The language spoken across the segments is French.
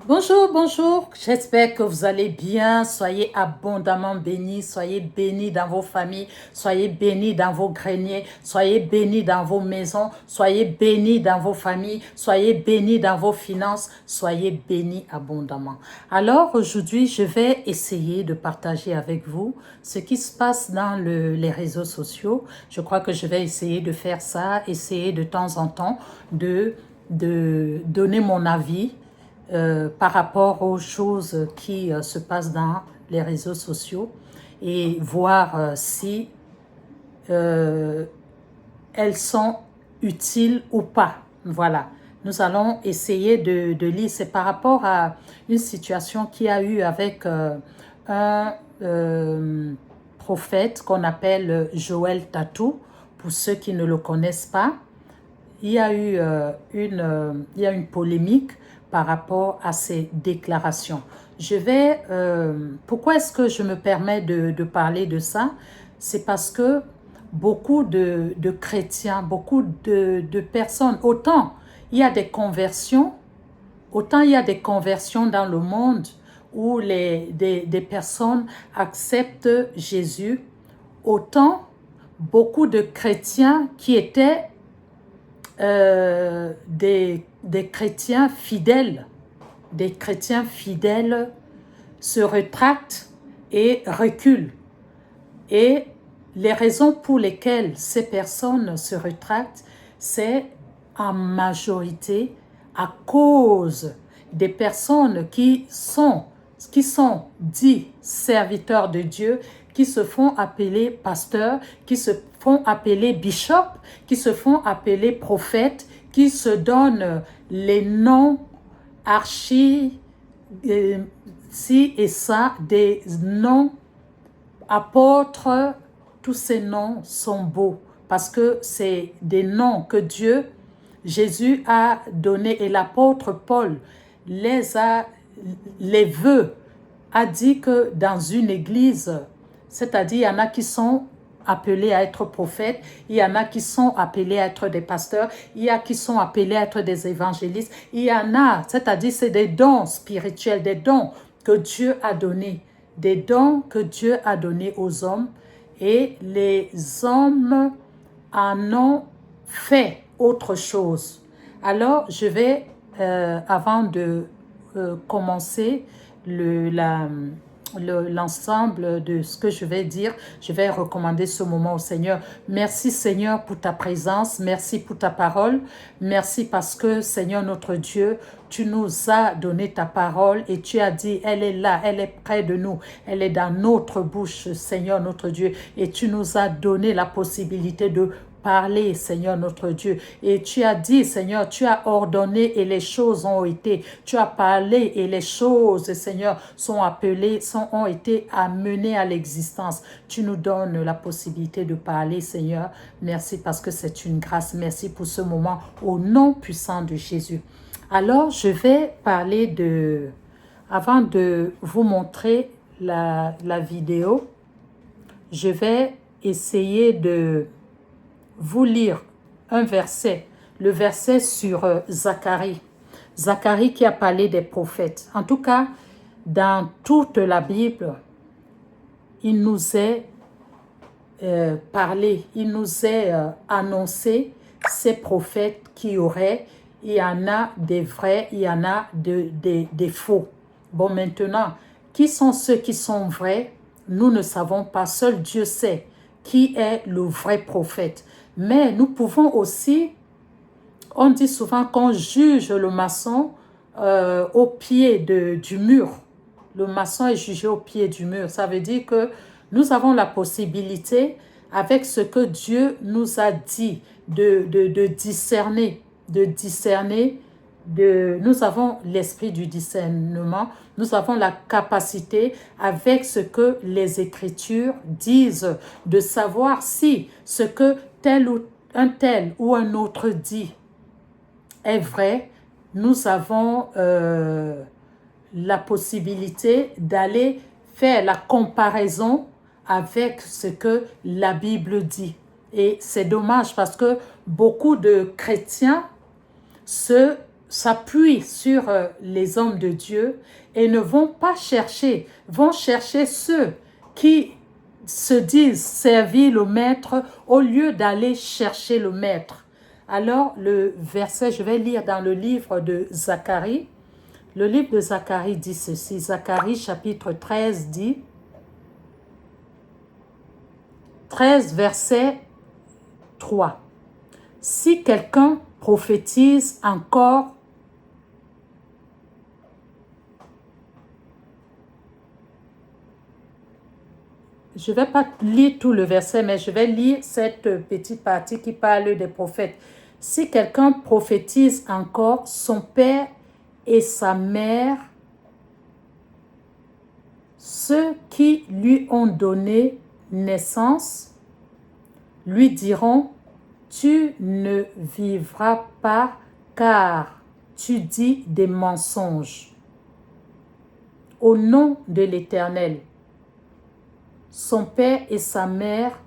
Bonjour, bonjour, j'espère que vous allez bien, soyez abondamment bénis, soyez bénis dans vos familles, soyez bénis dans vos greniers, soyez bénis dans vos maisons, soyez bénis dans vos familles, soyez bénis dans vos finances, soyez bénis abondamment. Alors aujourd'hui, je vais essayer de partager avec vous ce qui se passe dans les réseaux sociaux. Je crois que je vais essayer de faire ça, essayer de temps en temps de donner mon avis par rapport aux choses qui se passent dans les réseaux sociaux et voir si euh, elles sont utiles ou pas. Voilà. Nous allons essayer de lire. C'est par rapport à une situation qui a eu avec un prophète qu'on appelle Joël Tatou. Pour ceux qui ne le connaissent pas, il y a eu il y a une polémique par rapport à ces déclarations. Pourquoi est-ce que je me permets de parler de ça? C'est parce que beaucoup de chrétiens, beaucoup de personnes, autant il y a des conversions dans le monde où des personnes acceptent Jésus, autant beaucoup de chrétiens qui étaient des chrétiens fidèles se rétractent et reculent. Et les raisons pour lesquelles ces personnes se rétractent, c'est en majorité à cause des personnes qui sont dits serviteurs de Dieu, qui se font appeler pasteurs, qui se font appeler bishops, qui se font appeler prophètes, qui se donnent les noms archi, ci et ça, des noms apôtres. Tous ces noms sont beaux parce que c'est des noms que Jésus a donnés, et l'apôtre Paul les veut, a dit que dans une église, c'est-à-dire il y en a qui sont appelés à être prophètes, il y en a qui sont appelés à être des pasteurs, il y a qui sont appelés à être des évangélistes, il y en a, c'est-à-dire c'est des dons spirituels, des dons que Dieu a donnés, des dons que Dieu a donnés aux hommes, et les hommes en ont fait autre chose. Alors, je vais, avant de commencer l'ensemble de ce que je vais dire, je vais recommander ce moment au Seigneur. Merci Seigneur pour ta présence, merci pour ta parole, merci parce que Seigneur notre Dieu, tu nous as donné ta parole et tu as dit, elle est là, elle est près de nous, elle est dans notre bouche, Seigneur notre Dieu, et tu nous as donné la possibilité de parler, Seigneur notre Dieu. Et tu as dit, Seigneur, tu as ordonné et les choses ont été. Tu as parlé et les choses, Seigneur, ont été amenées à l'existence. Tu nous donnes la possibilité de parler, Seigneur. Merci parce que c'est une grâce. Merci pour ce moment au nom puissant de Jésus. Alors, je vais parler avant de vous montrer la vidéo, je vais essayer de vous lire un verset, le verset sur Zacharie. Zacharie qui a parlé des prophètes. En tout cas, dans toute la Bible, il nous est parlé, il nous est annoncé ces prophètes qui auraient, il y en a des vrais, il y en a des faux. Bon, maintenant, qui sont ceux qui sont vrais? Nous ne savons pas, seul Dieu sait qui est le vrai prophète. Mais nous pouvons aussi, on dit souvent qu'on juge le maçon au pied du mur. Le maçon est jugé au pied du mur. Ça veut dire que nous avons la possibilité, avec ce que Dieu nous a dit, de discerner. Nous avons l'esprit du discernement, nous avons la capacité, avec ce que les Écritures disent, de savoir si ce que tel ou un autre dit est vrai. Nous avons la possibilité d'aller faire la comparaison avec ce que la Bible dit. Et c'est dommage parce que beaucoup de chrétiens se s'appuient sur les hommes de Dieu et ne vont pas chercher, vont chercher ceux qui se disent servir le maître au lieu d'aller chercher le maître. Alors le verset, je vais lire dans le livre de Zacharie. Le livre de Zacharie dit ceci, Zacharie chapitre 13 dit, 13 verset 3. Si quelqu'un prophétise encore, je ne vais pas lire tout le verset, mais je vais lire cette petite partie qui parle des prophètes. Si quelqu'un prophétise encore, son père et sa mère, ceux qui lui ont donné naissance, lui diront, tu ne vivras pas car tu dis des mensonges. Au nom de l'Éternel, son père et sa mère,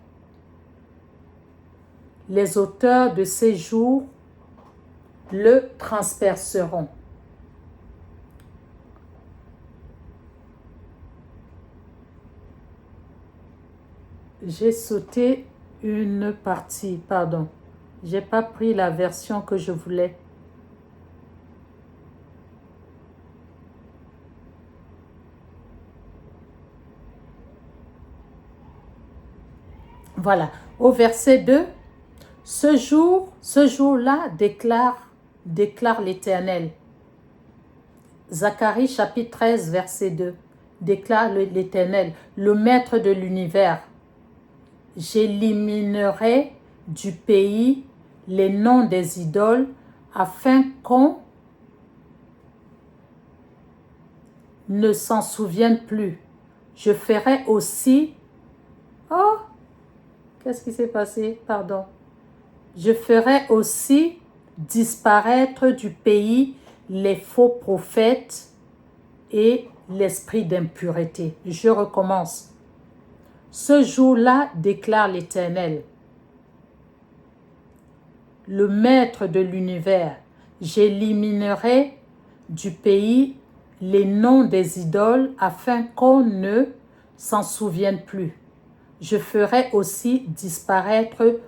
les auteurs de ces jours, le transperceront. J'ai sauté une partie, pardon. J'ai pas pris la version que je voulais. Voilà. Au verset 2, ce jour-là déclare l'Éternel. Zacharie chapitre 13, verset 2, déclare l'Éternel, le maître de l'univers. J'éliminerai du pays les noms des idoles afin qu'on ne s'en souvienne plus. Je ferai aussi... Oh, qu'est-ce qui s'est passé? Pardon. Je ferai aussi disparaître du pays les faux prophètes et l'esprit d'impureté. Je recommence. Ce jour-là, déclare l'Éternel, le maître de l'univers, j'éliminerai du pays les noms des idoles afin qu'on ne s'en souvienne plus. Je ferai aussi disparaître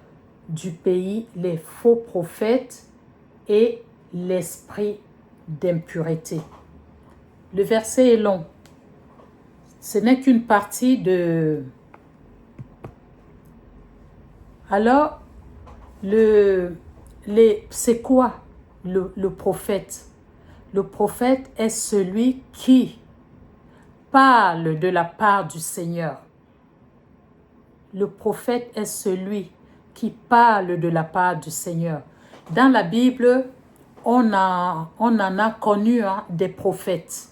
du pays les faux prophètes et l'esprit d'impureté. Le verset est long. Ce n'est qu'une partie de... Alors, c'est quoi le prophète? Le prophète est celui qui parle de la part du Seigneur. Le prophète est celui qui parle de la part du Seigneur. Dans la Bible, on en a connu des prophètes.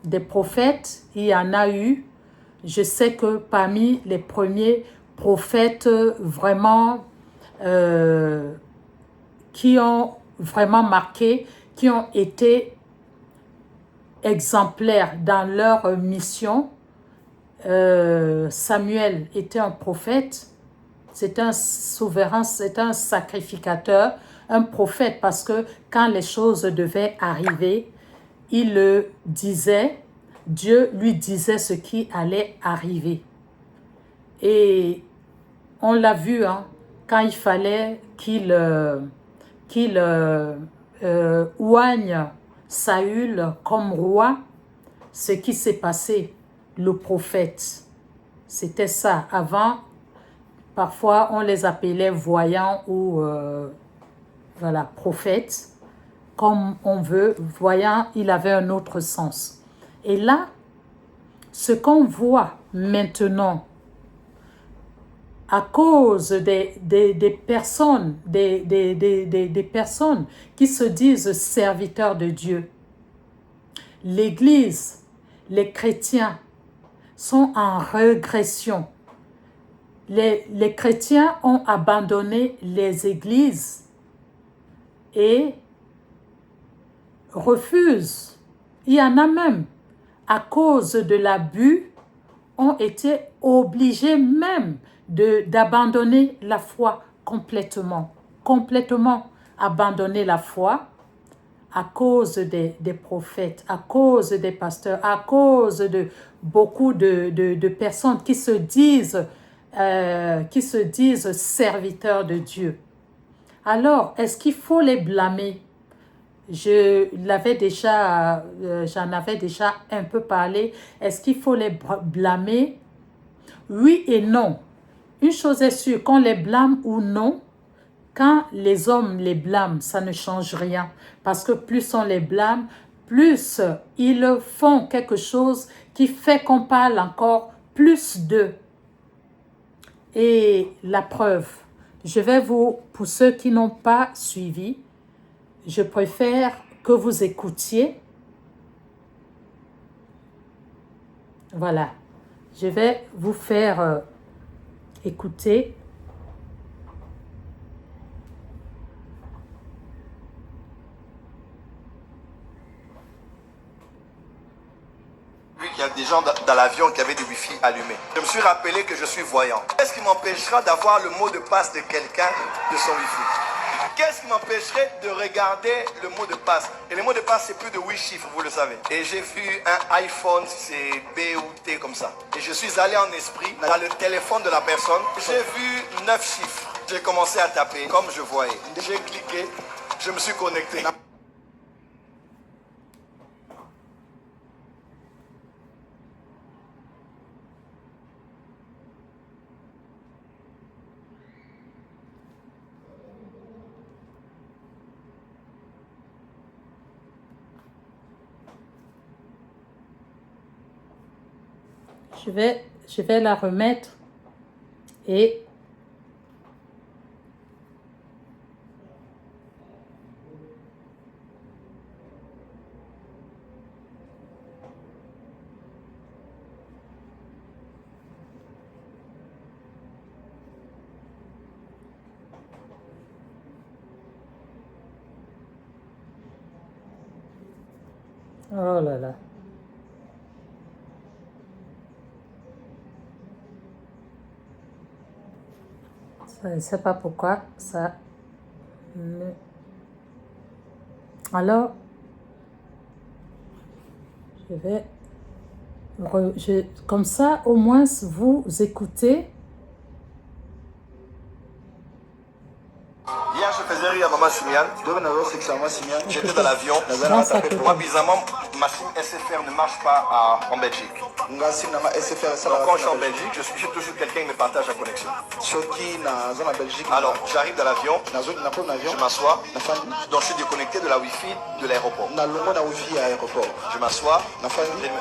Des prophètes, il y en a eu. Je sais que parmi les premiers prophètes vraiment qui ont vraiment marqué, qui ont été exemplaires dans leur mission. Samuel était un prophète, c'est un souverain, c'est un sacrificateur, un prophète, parce que quand les choses devaient arriver, il le disait, Dieu lui disait ce qui allait arriver. Et on l'a vu, quand il fallait qu'il oigne Saül comme roi, ce qui s'est passé, le prophète, c'était ça. Avant, parfois on les appelait voyants ou voilà, prophètes, comme on veut. Voyant, il avait un autre sens. Et là, ce qu'on voit maintenant, à cause des personnes, des personnes qui se disent serviteurs de Dieu, l'Église, les chrétiens sont en régression. Les chrétiens ont abandonné les églises et refusent. Il y en a même, à cause de l'abus, ont été obligés même d'abandonner la foi complètement. Complètement abandonner la foi à cause des prophètes, à cause des pasteurs, à cause de beaucoup de personnes qui se disent serviteurs de Dieu. Alors, est-ce qu'il faut les blâmer? J'en avais déjà un peu parlé. Est-ce qu'il faut les blâmer? Oui et non. Une chose est sûre, qu'on les blâme ou non, quand les hommes les blâment, ça ne change rien. Parce que plus on les blâme, plus ils font quelque chose qui fait qu'on parle encore plus d'eux. Et la preuve, pour ceux qui n'ont pas suivi, je préfère que vous écoutiez. Voilà, je vais vous faire écouter. Vu qu'il y a des gens dans l'avion qui avaient des wifi allumés. Je me suis rappelé que je suis voyant. Qu'est-ce qui m'empêchera d'avoir le mot de passe de quelqu'un de son wifi? Qu'est-ce qui m'empêcherait de regarder le mot de passe? Et le mot de passe, c'est plus de 8 chiffres, vous le savez. Et j'ai vu un iPhone, c'est B ou T comme ça. Et je suis allé en esprit dans le téléphone de la personne. J'ai vu 9 chiffres. J'ai commencé à taper comme je voyais. J'ai cliqué, je me suis connecté. Je vais la remettre et oh là là. Je ne sais pas pourquoi ça... Alors, comme ça, au moins, vous écoutez. Hier, je faisais rire à Maman Simian. J'étais dans l'avion. Moi, bizarrement, ma SIM SFR ne marche pas en Belgique. Donc, quand je suis en Belgique, je suis toujours quelqu'un qui me partage la connexion. Alors, j'arrive dans l'avion, je m'assois, donc je suis déconnecté de la Wi-Fi de l'aéroport. Je m'assois,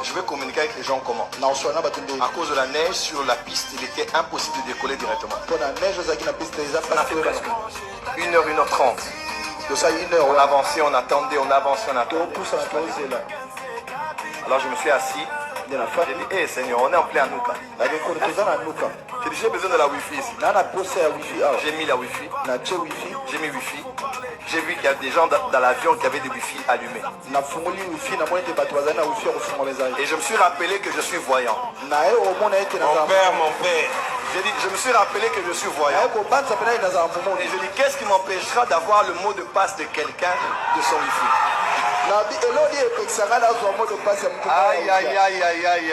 je vais communiquer avec les gens comment? À cause de la neige sur la piste, il était impossible de décoller directement. On a fait presque 1h, 1h30. On avançait, on attendait, on avançait, on attendait. Alors je me suis assis. J'ai dit, hé Seigneur, on est en plein Anouka. J'ai dit, j'ai besoin de la Wi-Fi ici. J'ai mis la Wi-Fi. J'ai mis Wi-Fi. J'ai vu qu'il y a des gens dans l'avion qui avaient des Wi-Fi allumés. Et je me suis rappelé que je suis voyant. Mon père. J'ai dit, je me suis rappelé que je suis voyant. Et je dis, qu'est-ce qui m'empêchera d'avoir le mot de passe de quelqu'un de son Wi-Fi? Aïe, aïe, aïe, aïe, aïe.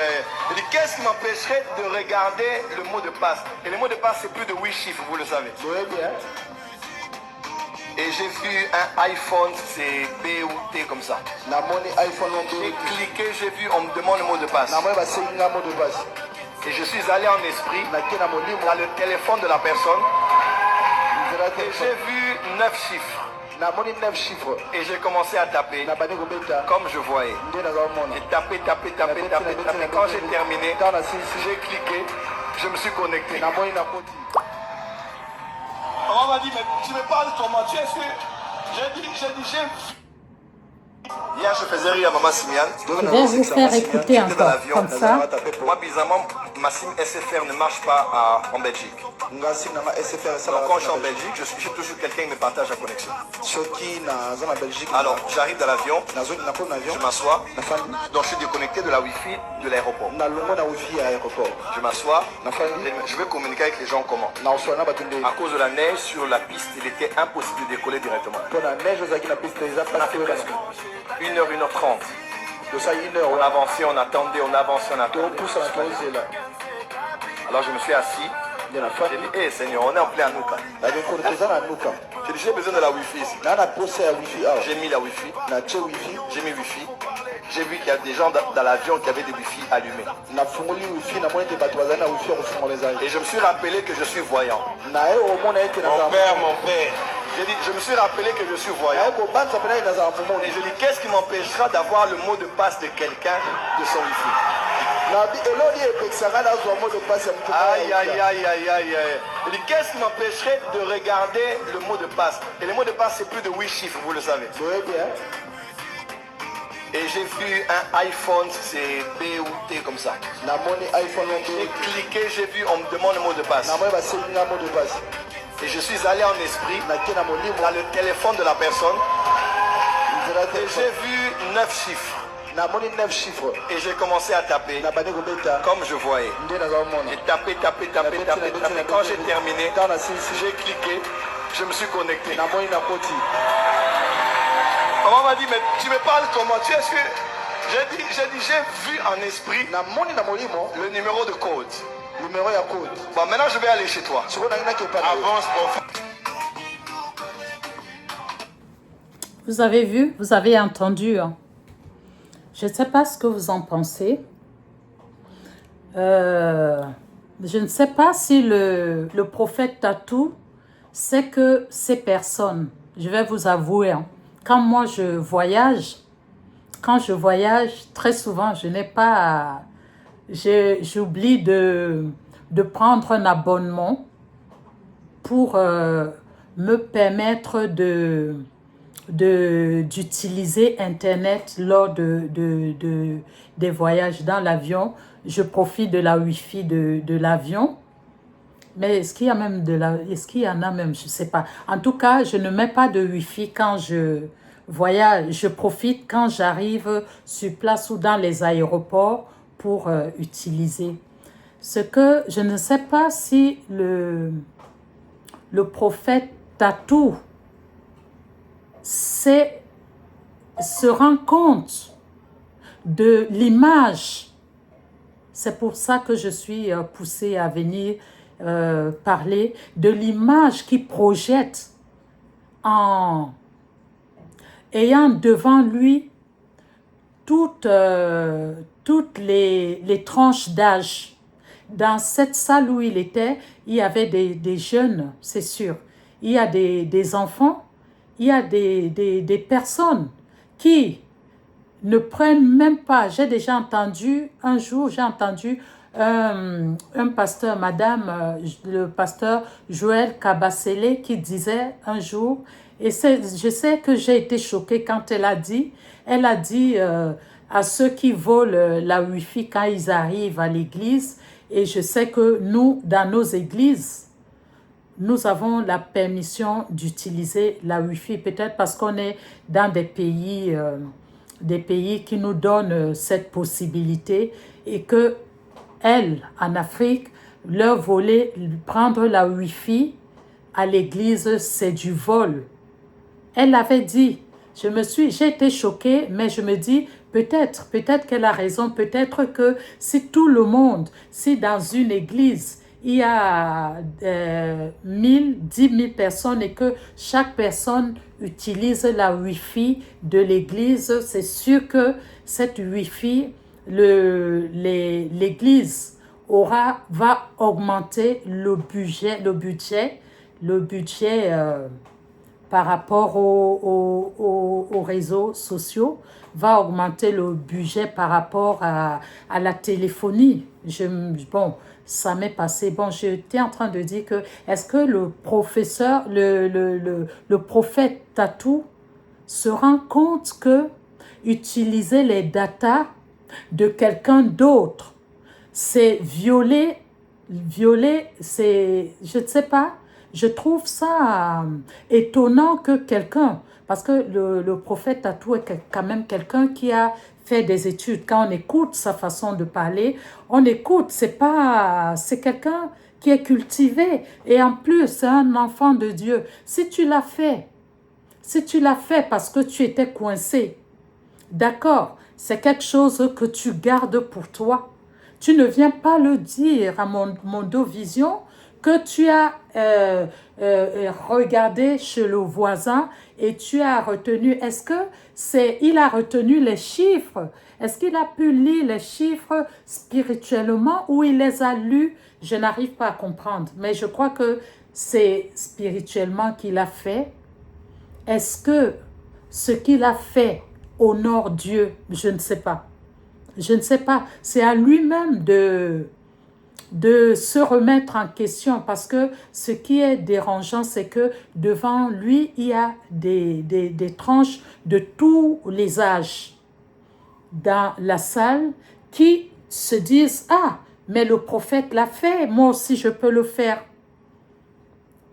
Je dis, qu'est-ce qui m'empêcherait de regarder le mot de passe? Et le mot de passe, c'est plus de 8 chiffres, vous le savez. Et j'ai vu un iPhone, c'est B ou T comme ça. J'ai cliqué, j'ai vu, on me demande le mot de passe. Et je suis allé en esprit dans le téléphone de la personne. Et j'ai vu 9 chiffres. Et j'ai commencé à taper comme je voyais. J'ai tapé. Quand j'ai terminé, j'ai cliqué, je me suis connecté. On m'a dit, mais tu me parles comment? Tu es sûr? J'ai dit, Hier, je faisais rire à Maman Simiane. Je vais vous faire écouter encore, comme ça. Moi, bizarrement, ma SIM SFR ne marche pas en Belgique. Donc, quand je suis en Belgique, je suis toujours quelqu'un qui me partage la connexion. Alors, j'arrive dans l'avion, je m'assois, donc je suis déconnecté de la Wi-Fi de l'aéroport. Je m'assois, je vais communiquer avec les gens comment. À cause de la neige sur la piste, il était impossible de décoller directement. On a fait presque 1h, 1h30. On avançait, on attendait, on avançait, on attendait. Alors je me suis assis. J'ai dit, hé Seigneur, on est en plein Anouka. J'ai dit, j'ai besoin de la Wi-Fi ici. J'ai mis la Wi-Fi. J'ai mis Wi-Fi. J'ai vu qu'il y a des gens dans l'avion qui avaient des Wi-Fi allumés. Et je me suis rappelé que je suis voyant. Mon père. J'ai dit, je me suis rappelé que je suis voyant. Et je dis, qu'est-ce qui m'empêchera d'avoir le mot de passe de quelqu'un de son Wi-Fi? Aïe, aïe, aïe, aïe, aïe. Je dis, qu'est-ce qui m'empêcherait de regarder le mot de passe? Et le mot de passe, c'est plus de 8 chiffres, vous le savez. Et j'ai vu un iPhone, c'est B ou T comme ça. J'ai cliqué, j'ai vu, on me demande le mot de passe. Et je suis allé en esprit dans le téléphone de la personne. Et j'ai vu 9 chiffres. Et j'ai commencé à taper comme je voyais. J'ai tapé. Quand j'ai terminé, j'ai cliqué, je me suis connecté. Maman m'a dit, mais tu me parles comment? Tu est-ce que j'ai dit, j'ai vu en esprit le numéro de code. Bon, maintenant je vais aller chez toi. Avance, Vous avez vu, vous avez entendu. Je ne sais pas ce que vous en pensez. Je ne sais pas si le prophète Tatou sait que ces personnes, je vais vous avouer, quand moi quand je voyage, très souvent, je n'ai pas, j'oublie de prendre un abonnement pour me permettre d'utiliser Internet lors des voyages dans l'avion. Je profite de la Wi-Fi de l'avion. Mais est-ce qu'il y a même est-ce qu'il y en a même, je ne sais pas. En tout cas, je ne mets pas de Wi-Fi quand je voyage. Je profite quand j'arrive sur place ou dans les aéroports pour utiliser. Ce que je ne sais pas si le prophète Tatou se rend compte de l'image. C'est pour ça que je suis poussée à venir parler de l'image qui projette en ayant devant lui toutes les tranches d'âge. Dans cette salle où il était, il y avait des jeunes, c'est sûr. Il y a des enfants, il y a des personnes qui ne prennent même pas. J'ai déjà entendu, un jour, j'ai entendu un pasteur, le pasteur Joël Kabasele, qui disait un jour, et je sais que j'ai été choquée quand elle a dit à ceux qui volent la Wi-Fi quand ils arrivent à l'église, et je sais que nous, dans nos églises, nous avons la permission d'utiliser la Wi-Fi, peut-être parce qu'on est dans des pays qui nous donnent cette possibilité, et que elles, en Afrique, leur voler, prendre la Wi-Fi à l'église, c'est du vol. Elle avait dit, j'ai été choquée, mais je me dis, peut-être qu'elle a raison, peut-être que si tout le monde, si dans une église, il y a 1000, 10 000 personnes et que chaque personne utilise la Wi-Fi de l'église, c'est sûr que cette Wi-Fi, l'église va augmenter le budget par rapport aux réseaux sociaux, va augmenter le budget par rapport à la téléphonie. Bon, ça m'est passé. Bon, j'étais en train de dire que, est-ce que le prophète Tatou se rend compte que utiliser les datas de quelqu'un d'autre. C'est violer, c'est, je ne sais pas, je trouve ça étonnant que quelqu'un, parce que le prophète Tatou est quand même quelqu'un qui a fait des études. Quand on écoute sa façon de parler, on écoute, c'est quelqu'un qui est cultivé. Et en plus, c'est un enfant de Dieu. Si tu l'as fait parce que tu étais coincé, d'accord, c'est quelque chose que tu gardes pour toi. Tu ne viens pas le dire à Mondo Vision que tu as regardé chez le voisin et tu as retenu. Est-ce que il a retenu les chiffres? Est-ce qu'il a pu lire les chiffres spirituellement ou il les a lus? Je n'arrive pas à comprendre. Mais je crois que c'est spirituellement qu'il a fait. Est-ce que ce qu'il a fait honore Dieu? Je ne sais pas. Je ne sais pas. C'est à lui-même de se remettre en question parce que ce qui est dérangeant, c'est que devant lui, il y a des tranches de tous les âges dans la salle qui se disent « Ah, mais le prophète l'a fait, moi aussi je peux le faire. »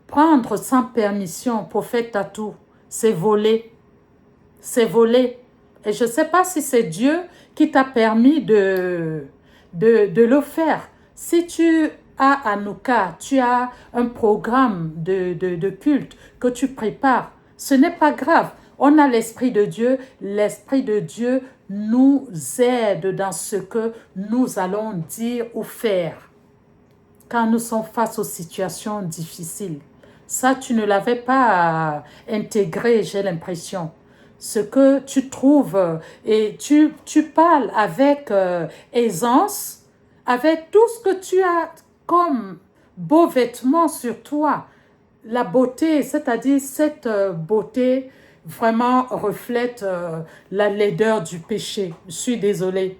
Prendre sans permission, prophète Tatou, c'est voler. C'est voler. Et je ne sais pas si c'est Dieu qui t'a permis de le faire. Si tu as Hanouka, tu as un programme de culte que tu prépares, ce n'est pas grave. On a l'Esprit de Dieu. L'Esprit de Dieu nous aide dans ce que nous allons dire ou faire quand nous sommes face aux situations difficiles. Ça, tu ne l'avais pas intégré, j'ai l'impression. Ce que tu trouves et tu parles avec aisance, avec tout ce que tu as comme beau vêtement sur toi. La beauté, c'est-à-dire cette beauté vraiment reflète la laideur du péché. Je suis désolée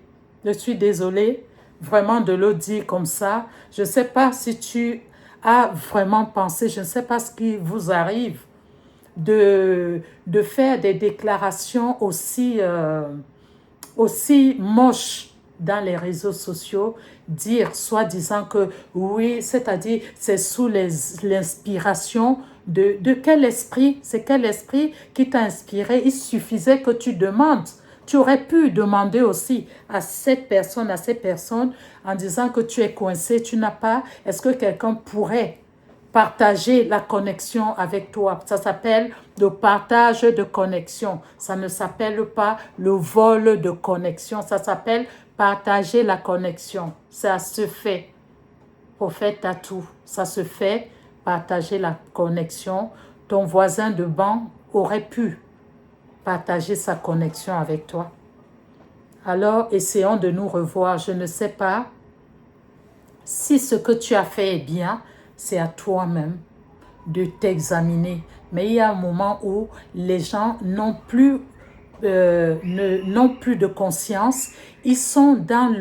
vraiment de le dire comme ça. Je ne sais pas si tu as vraiment pensé, je ne sais pas ce qui vous arrive de faire des déclarations aussi moches dans les réseaux sociaux, dire soi-disant que oui, c'est-à-dire c'est sous l'inspiration de quel esprit, c'est quel esprit qui t'a inspiré. Il suffisait que tu demandes. Tu aurais pu demander aussi à cette personne, à ces personnes, en disant que tu es coincé, tu n'as pas, est-ce que quelqu'un pourrait partager la connexion avec toi? Ça s'appelle le partage de connexion. Ça ne s'appelle pas le vol de connexion. Ça s'appelle partager la connexion. Ça se fait. Prophète Tatou, ça se fait. Partager la connexion. Ton voisin de banc aurait pu partager sa connexion avec toi. Alors, essayons de nous revoir. Je ne sais pas si ce que tu as fait est bien, c'est à toi-même de t'examiner. Mais il y a un moment où les gens n'ont plus de conscience. Ils sont dans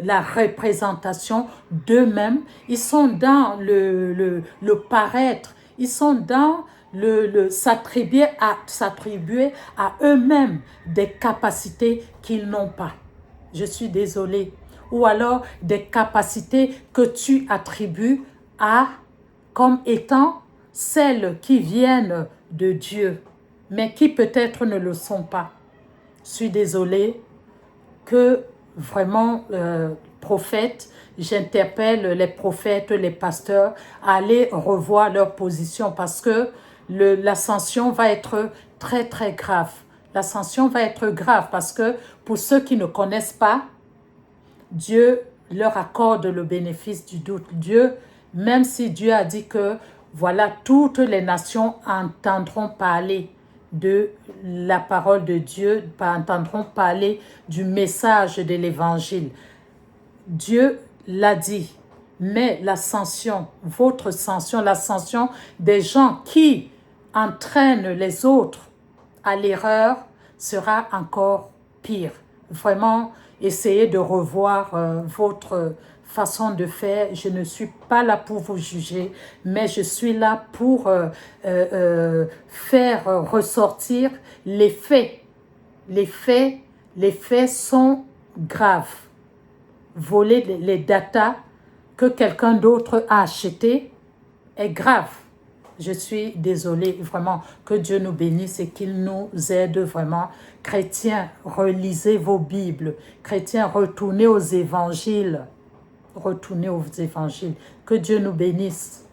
la représentation d'eux-mêmes. Ils sont dans le paraître. Ils sont dans s'attribuer à eux-mêmes des capacités qu'ils n'ont pas. Je suis désolée. Ou alors des capacités que tu attribues comme étant celles qui viennent de Dieu, mais qui peut-être ne le sont pas. Je suis désolée que vraiment, prophètes, j'interpelle les prophètes, les pasteurs, à aller revoir leur position parce que l'ascension va être très, très grave. L'ascension va être grave parce que pour ceux qui ne connaissent pas, Dieu leur accorde le bénéfice du doute. Dieu, même si Dieu a dit que, voilà, toutes les nations entendront parler de la parole de Dieu, entendront parler du message de l'évangile. Dieu l'a dit, mais l'ascension, votre ascension, l'ascension des gens qui entraînent les autres à l'erreur sera encore pire. Vraiment, essayez de revoir votre façon de faire. Je ne suis pas là pour vous juger, mais je suis là pour faire ressortir les faits. Les faits sont graves. Voler les datas que quelqu'un d'autre a acheté est grave. Je suis désolée, vraiment, que Dieu nous bénisse et qu'il nous aide vraiment. Chrétiens, relisez vos Bibles. Chrétiens, retournez aux évangiles. Retournez aux évangiles. Que Dieu nous bénisse.